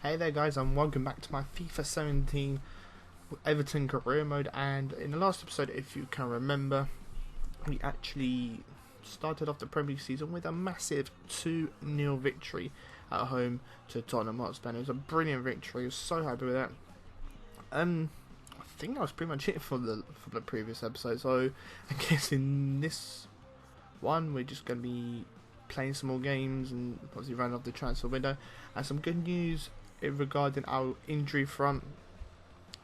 Hey there guys, and welcome back to my FIFA 17 Everton career mode. And in the last episode, if you can remember, we actually started off the Premier League season with a massive 2-0 victory at home to Tottenham Hotspur. It was a brilliant victory. I was so happy with that. I think that was pretty much it for the previous episode. So I guess in this one we're just going to be playing some more games and obviously running off the transfer window. And some good news regarding our injury front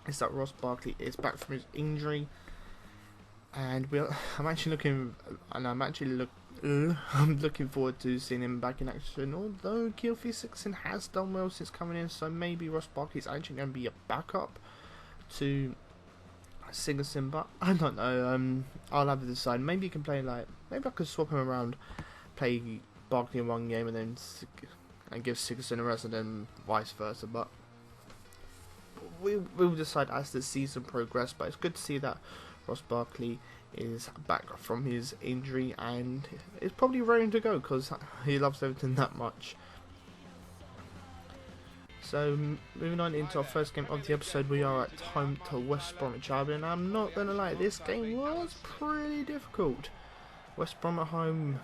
is that Ross Barkley is back from his injury, and I'm looking forward to seeing him back in action. Although Gylfi Sigurdsson has done well since coming in, so maybe Ross Barkley is actually going to be a backup to Sigurdsson, but I don't know. I'll have to decide. Maybe you can play maybe I could swap him around, play Barkley in one game and then give Sigurdsson a rest, and then vice versa. But we'll decide as the season progresses. But it's good to see that Ross Barkley is back from his injury and is probably ready to go because he loves Everton that much. So moving on into our first game of the episode, we are at home to West Bromwich Albion. I'm not gonna lie, this game was pretty difficult. West Brom at home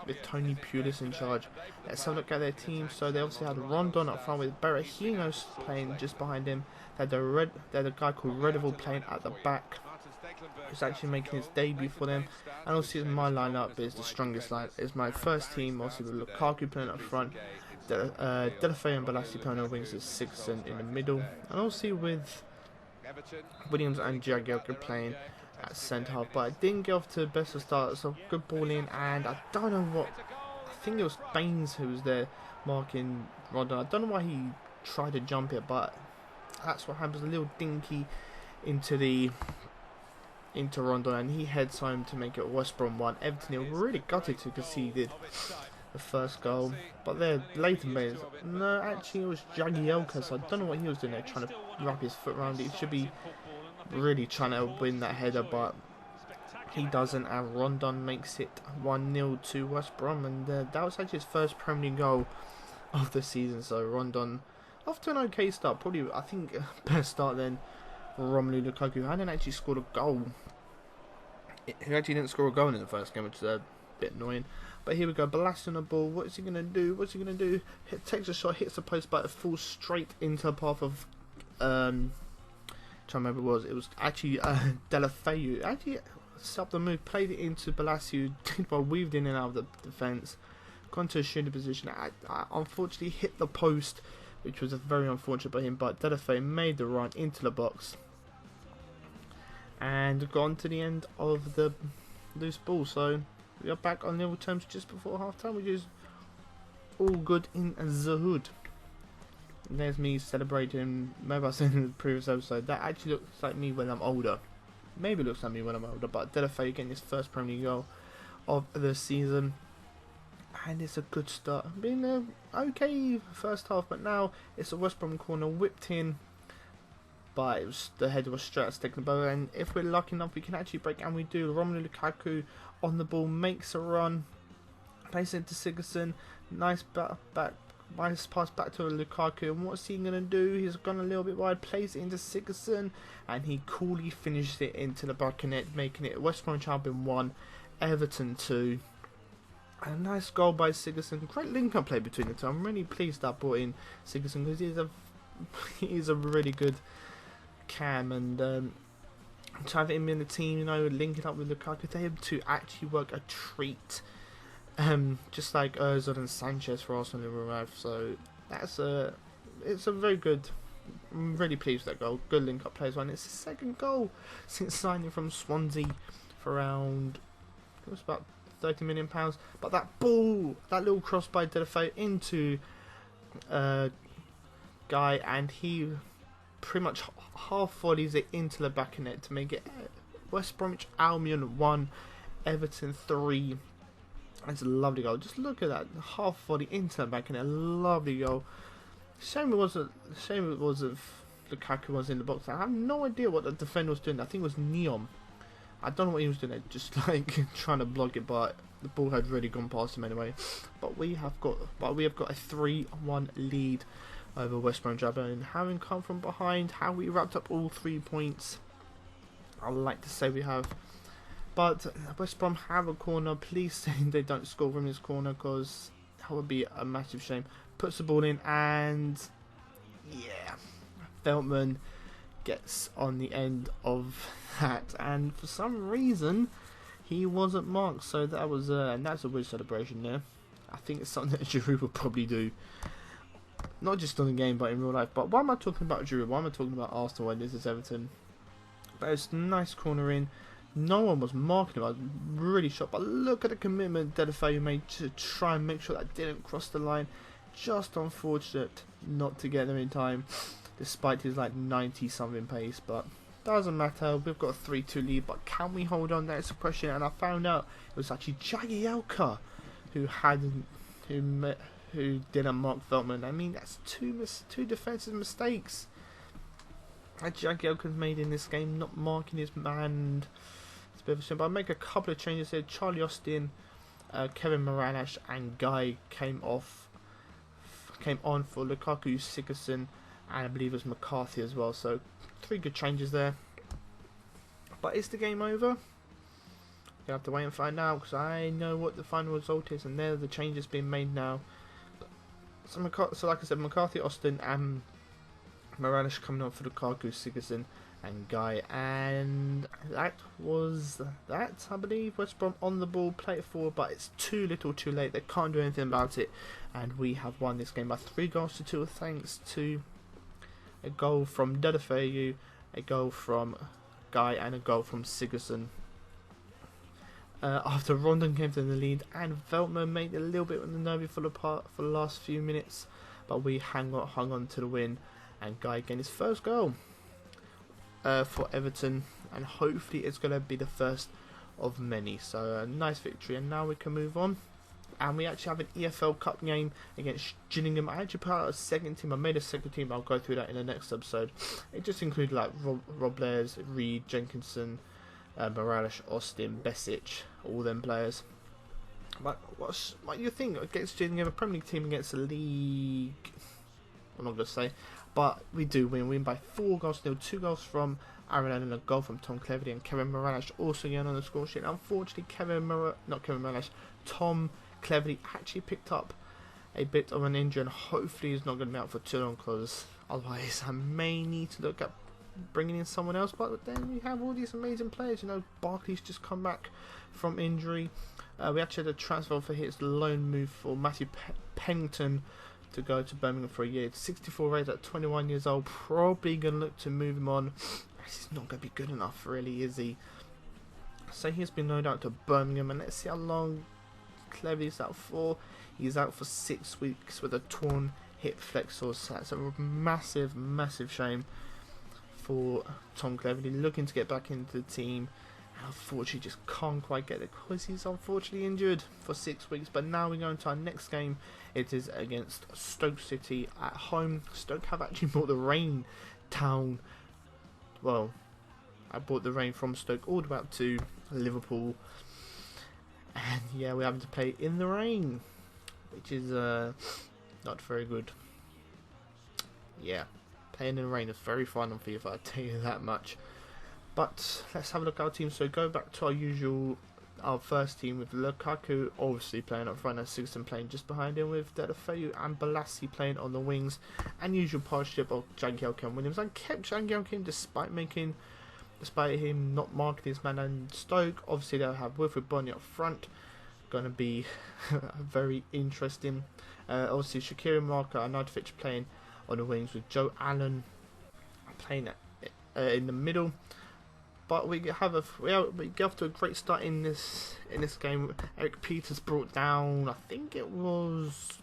with Tony Pulis in charge. Let's have a look at their team. So they obviously had Rondon up front with Berahino playing just behind him. They had a guy called Redival playing at the back, who's actually making his debut for them. And also my lineup is the strongest line. It's my first team, also with Lukaku playing up front, Delafay and Balassi playing on the wings, with Sigurdsson in the middle, and also with Williams and Jagielka playing at centre half. But I didn't get off to the best of start, so good ball in, and I don't know what, I think it was Baines who was there marking Rondon. I don't know why he tried to jump it, but that's what happens. A little dinky into Rondon, and he heads home to make it West Brom 1. Everton were really gutted to concede the first goal, but they're Leighton Baines. No, actually it was Jagielka, so I don't know what he was doing there, trying to wrap his foot around it. He should be really trying to win that header, but he doesn't, and Rondon makes it 1-0 to West Brom, and that was actually his first Premier League goal of the season. So Rondon off to an okay start, probably I think better start than Romelu Lukaku, who hadn't actually scored a goal. He actually didn't score a goal in the first game, which is a bit annoying. But here we go, Balassi on the ball. What is he going to do? Takes a shot, hits the post, but it falls straight into the path of trying to remember it was actually Delafeu. Actually stopped the move, played it into Balassi, who weaved in and out of the defence, gone to a shooting position. I unfortunately hit the post, which was very unfortunate by him, but Delafeu made the run into the box and gone to the end of the loose ball. So we are back on level terms just before half time, which is all good in the hood. There's me celebrating. Maybe I said in the previous episode, that actually looks like me when I'm older. Maybe it looks like me when I'm older, but Delafeu getting his first Premier League goal of the season. And it's a good start. Been an okay first half, but now it's a West Brom corner whipped in. But the header was straight at sticking the ball, and if we're lucky enough, we can actually break, and we do. Romelu Lukaku on the ball, makes a run, plays it to Sigurdsson. Nice nice pass back to Lukaku, and what's he going to do? He's gone a little bit wide, plays it into Sigurdsson, and he coolly finishes it into the back of net, making it West Brom Albion 1, Everton 2. And a nice goal by Sigurdsson. Great link-up play between the two. I'm really pleased that I brought in Sigurdsson because he's a really good cam, and to have him in the team, linking up with Lukaku, for him to actually work a treat. Just like Ozil and Sanchez for Arsenal in real life. So it's a very good. I'm really pleased with that goal. Good link-up play as well. And it's the second goal since signing from Swansea for around, it was about £30 million. But that ball, that little cross by Delafeu into Guy, and he pretty much half volleys it into the back of net to make it West Bromwich Albion 1, Everton 3. It's a lovely goal. Just look at that half volley into the back of net. Lovely goal. Shame it wasn't if Lukaku was in the box. I have no idea what the defender was doing. I think it was Neon. I don't know what he was doing there, just like trying to block it, but the ball had really gone past him anyway. But we have got a 3-1 lead over West Brom Albion, having come from behind, how we wrapped up all 3 points. I like to say we have. But West Brom have a corner. Please say they don't score from this corner, because that would be a massive shame. Puts the ball in, and yeah, Veltman gets on the end of that, and for some reason he wasn't marked. So that was and that's a weird celebration there. I think it's something that Giroud will probably do, not just on the game but in real life. But why am I talking about Giroud? Why am I talking about Arsenal when this is Everton? But it's a nice corner in. No one was marking him. I was really shocked. But look at the commitment Deulofeu made to try and make sure that didn't cross the line. Just unfortunate not to get there in time, despite his like 90 something pace. But doesn't matter. We've got a 3-2 lead. But can we hold on? That's the question. And I found out it was actually Jagielka who didn't mark Veltman. I mean, that's two defensive mistakes that Jagielka's made in this game, not marking his man. It's a bit of a shame, but I'll make a couple of changes here. Charlie Austin, Kevin Morales and Guy came on for Lukaku, Sigurdsson, and I believe it was McCarthy as well. So 3 good changes there. But is the game over? You have to wait and find out, because I know what the final result is, and there are the changes being made now. So like I said, McCarthy, Austin and Morales coming on for Lukaku, Sigurdsson and Guy, and that was that. I believe West Brom on the ball, play it forward, but it's too little too late. They can't do anything about it, and we have won this game by 3-2 thanks to a goal from Deulofeu, a goal from Guy and a goal from Sigurdsson. After Rondon came to the lead, and Veltman made a little bit of the nervy fall apart for the last few minutes, but we hung on to the win, and Guy getting his first goal for Everton, and hopefully it's going to be the first of many. So a nice victory, and now we can move on. And we actually have an EFL Cup game against Gillingham. I actually put out a second team. I made a second team. I'll go through that in the next episode. It just included like Robles, Reed, Jenkinson, Morales, Austin, Besic, all them players. But what you think against Gillingham, a Premier League team against a league? I'm not going to say, but we do win by 4-0. 2 goals from Aaron and a goal from Tom Cleverley, and Kevin Morales also getting on the score sheet. Unfortunately, Tom Cleverley actually picked up a bit of an injury, and hopefully he's not going to be out for too long, because otherwise I may need to look at bringing in someone else. But then we have all these amazing players. You know, Barkley's just come back from injury. We actually had a transfer for his loan move for Matthew Pennington to go to Birmingham for a year. 64 rated at 21 years old. Probably going to look to move him on. He's not going to be good enough, really, is he? So he's been loaned out to Birmingham, and let's see how long Cleverley's out for. He's out for 6 weeks with a torn hip flexor. So that's a massive, massive shame for Tom Cleverley, looking to get back into the team, and unfortunately just can't quite get it because he's unfortunately injured for 6 weeks. But now we go into our next game. It is against Stoke City at home. Stoke have actually brought the rain down. Well, I brought the rain from Stoke all the way up to Liverpool, and yeah, we're having to play in the rain, which is not very good. Yeah, playing in the rain is very fun on FIFA, I'll tell you that much. But let's have a look at our team. So go back to our first team with Lukaku obviously playing up front, and Sigurdsson playing just behind him, with Deulofeu and Balassi playing on the wings, and usual partnership of Jagielka and Williams. I kept Jagielka in despite him not marking his man. And Stoke, obviously they'll have Wilfred Bonny up front, gonna be very interesting. Obviously Shaqiri, Marker and Arnautovic playing on the wings, with Joe Allen playing in the middle. But we get off to a great start in this game. Eric Peters brought down, I think it was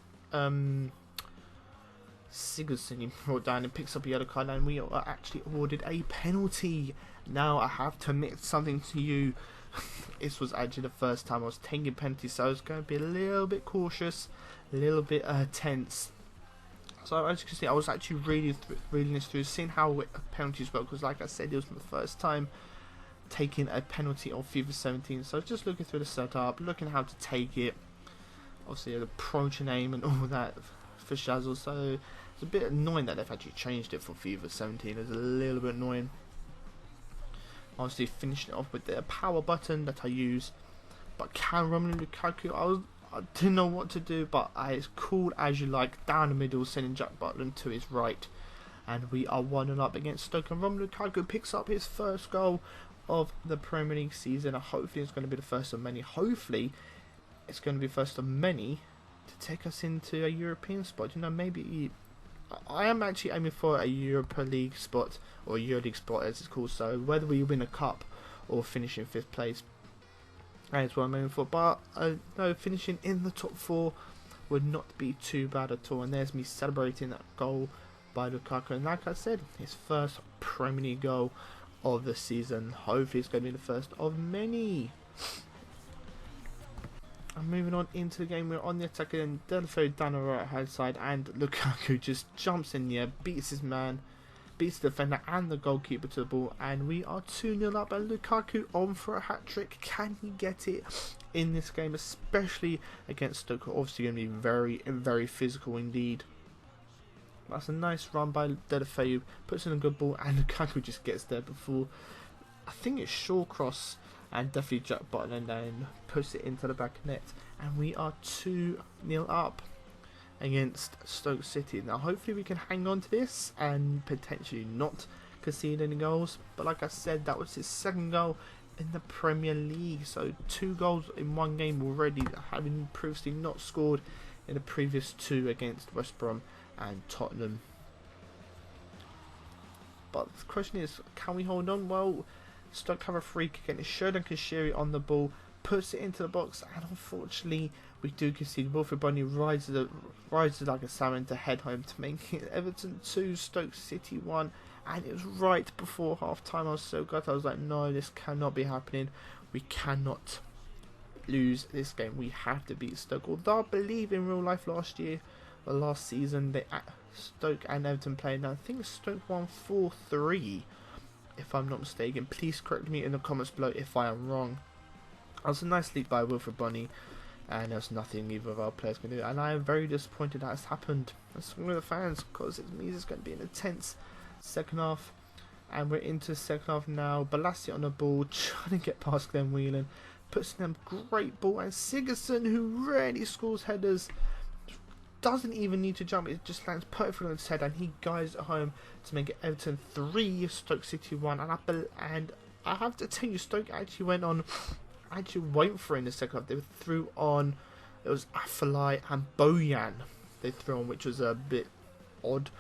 Sigurdsson, he brought down and picks up a yellow card, and we are actually awarded a penalty. Now I have to admit something to you. This was actually the first time I was taking penalties, so I was going to be a little bit cautious, a little bit tense. So as you can see, I was actually reading this through, seeing how penalties work, because like I said, it was my first time taking a penalty on FIFA 17. So just looking through the setup, looking how to take it. Obviously the approach name and all that for Shazzle. So It's a bit annoying that they've actually changed it for FIFA 17. It's a little bit annoying. Obviously finishing it off with the power button that I use. But can Romelu Lukaku, I didn't know what to do, but it's cool as you like, down the middle, sending Jack Butland to his right. And we are 1-0 up against Stoke, and Romelu Lukaku picks up his first goal of the Premier League season. Hopefully it's going to be the first of many. Hopefully it's going to be first of many to take us into a European spot. You know, maybe I am actually aiming for a Europa League spot, or Euro League spot as it's called. So whether we win a cup or finish in 5th place, that's what I'm aiming for. But no, finishing in the top 4 would not be too bad at all. And there's me celebrating that goal by Lukaku. And like I said, his first Premier League goal of the season. Hopefully it's going to be the first of many. And moving on into the game, we're on the attack and Delafeu down the right hand side, and Lukaku just jumps in the air, beats his man, beats the defender and the goalkeeper to the ball, and we are 2-0 up, and Lukaku on for a hat-trick. Can he get it in this game, especially against Stoke? Obviously going to be very, very physical indeed. That's a nice run by Delafeu, puts in a good ball, and Lukaku just gets there before, I think it's Shawcross and definitely Jack Butland, and then puts it into the back of net, and we are 2-0 up against Stoke City. Now hopefully we can hang on to this and potentially not concede any goals, but like I said, that was his second goal in the Premier League, so 2 goals in one game already, having previously not scored in the previous 2 against West Brom and Tottenham. But the question is, can we hold on? Well, Stoke have a free kick, and it's Xherdan Shaqiri on the ball, puts it into the box, and unfortunately we do concede. Wilfred Bunny rises like a salmon to head home to make it Everton 2, Stoke City 1, and it was right before half time. I was so gutted. I was like, no, this cannot be happening. We cannot lose this game. We have to beat Stoke. Although I believe in real life last season, Stoke and Everton played, and I think Stoke won 4-3. If I'm not mistaken. Please correct me in the comments below if I am wrong. That was a nice lead by Wilfred Bunny, and there's nothing either of our players can do, and I am very disappointed that has happened. That's with the fans, because it means it's going to be an intense second half, and we're into the second half now. Balassi on the ball, trying to get past Glenn Whelan, puts in a great ball, and Sigurdsson, who rarely scores headers, doesn't even need to jump, it just lands perfectly on his head, and he guides it home to make it Everton 3, Stoke City 1. And I have to tell you, Stoke actually went for it in the second half. They threw on, it was Afellay and Bojan they threw on, which was a bit odd.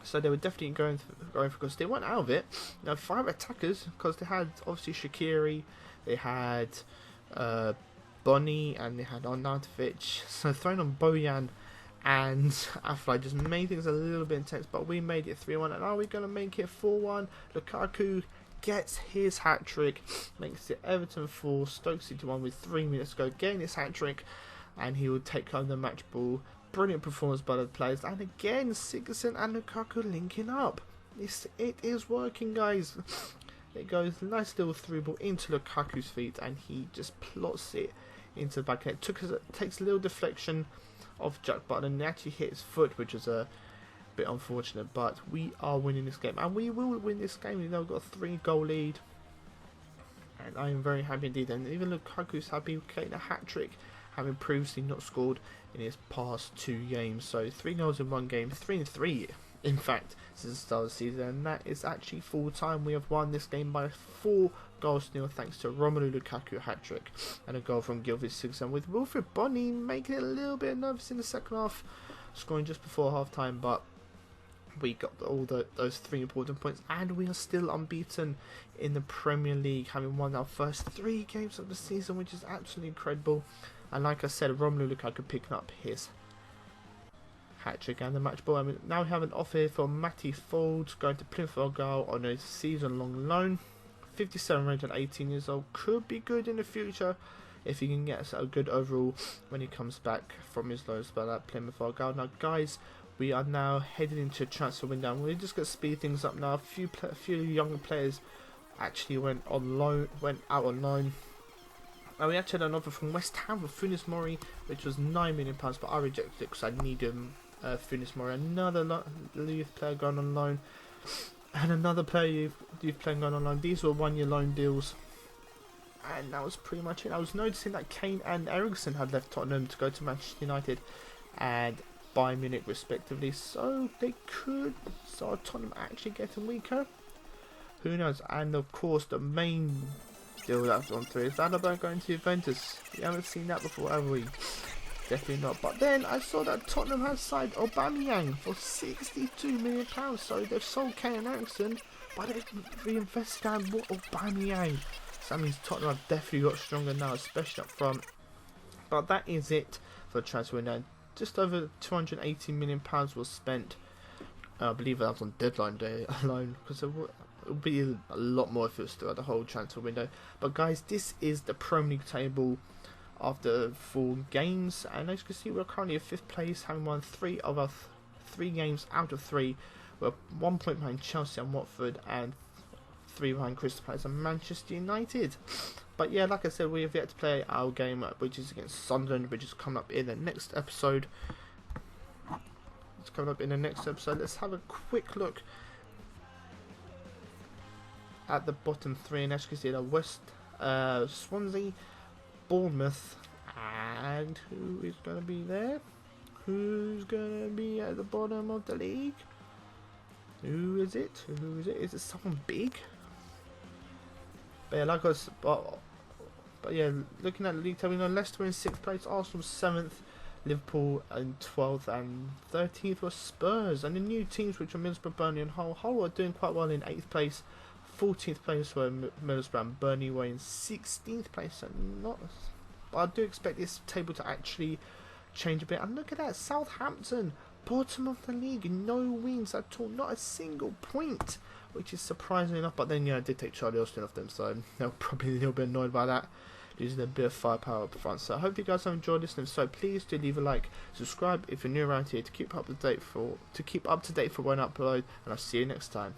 So they were definitely going for, because they went out of it. Now 5 attackers, because they had obviously Shaqiri, they had Bonny, and they had Arnautovic. So throwing on Bojan and Afellay just made things a little bit intense, but we made it 3-1, and are we going to make it 4-1? Lukaku gets his hat-trick, makes it Everton 4, Stoke City 1 with 3 minutes to go, getting his hat-trick, and he will take home the match ball. Brilliant performance by the players, and again Sigurdsson and Lukaku linking up. It is working, guys. It goes nice little through ball into Lukaku's feet, and he just plots it into the back. It takes a little deflection of Jack Butland, and actually hit his foot, which is a bit unfortunate. But we are winning this game, and we will win this game. You know, we've got a 3-goal lead, and I am very happy indeed. And even Lukaku's happy getting a hat trick, having previously not scored in his past 2 games. So 3 goals in one game, 3-3 in fact since the start of the season, and that is actually full time. We have won this game by 4 goals to 0 thanks to Romelu Lukaku hat trick and a goal from Gylfi Sigurdsson, with Wilfred Bunny making it a little bit nervous in the second half, scoring just before half time. But we got all those 3 important points, and we are still unbeaten in the Premier League, having won our first 3 games of the season, which is absolutely incredible. And like I said, Romelu Lukaku picking up his hat-trick and the match ball. I mean, now we have an offer here for Matty Folds, going to Plymouth Argyle on a season-long loan. 57 rated, 18 years old, could be good in the future if he can get a good overall when he comes back from his loan spell at Plymouth Argyle. Now, guys, we are now headed into a transfer window. We're just going to speed things up now. A few younger players actually went out on loan. Now, we actually had an offer from West Ham for Funes Mori, which was £9 million, but I rejected it because I need him Finis Mori, another youth player going on loan, and another player youth player going on loan. These were 1 year loan deals, and that was pretty much it. I was noticing that Kane and Eriksen had left Tottenham to go to Manchester United and Bayern Munich respectively, so they could start Tottenham actually getting weaker. Who knows? And of course the main deal that's gone through is Alaba going to Juventus. We haven't seen that before, have we? Definitely not. But then I saw that Tottenham has signed Aubameyang for £62 million. So they've sold Kane and Eriksen, but they've reinvested in Aubameyang. So that means Tottenham have definitely got stronger now, especially up front. But that is it for the transfer window. Just over £280 million was spent. I believe that was on deadline day alone, because it would be a lot more if it was throughout the whole transfer window. But guys, this is the Premier League table after 4 games, and as you can see, we're currently at 5th place, having won 3 of our 3 games out of 3. We're 1 point behind Chelsea and Watford, and 3 behind Crystal Palace and Manchester United. But yeah, like I said, we have yet to play our game, which is against Sunderland, which is coming up in the next episode. It's coming up in the next episode. Let's have a quick look at the bottom 3, and as you can see, the Swansea, Bournemouth, and who is going to be there? Who's going to be at the bottom of the league? Who is it? Who is it? Is it someone big? But yeah, like us, but yeah, looking at the league table, Leicester in 6th place, Arsenal 7th, Liverpool in 12th, and 13th were Spurs. And the new teams, which are Middlesbrough, Burnley, and Hull. Hull were doing quite well in 8th place. 14th place were Middlesbrough and Burnley were in 16th place. So not, but I do expect this table to actually change a bit. And look at that, Southampton, bottom of the league, no wins at all, not a single point, which is surprising enough. But then, I did take Charlie Austin off them, so they're probably a little bit annoyed by that, losing a bit of firepower up front. So I hope you guys have enjoyed this, and if so, please do leave a like, subscribe if you're new around here to keep up to date for when I upload, and I'll see you next time.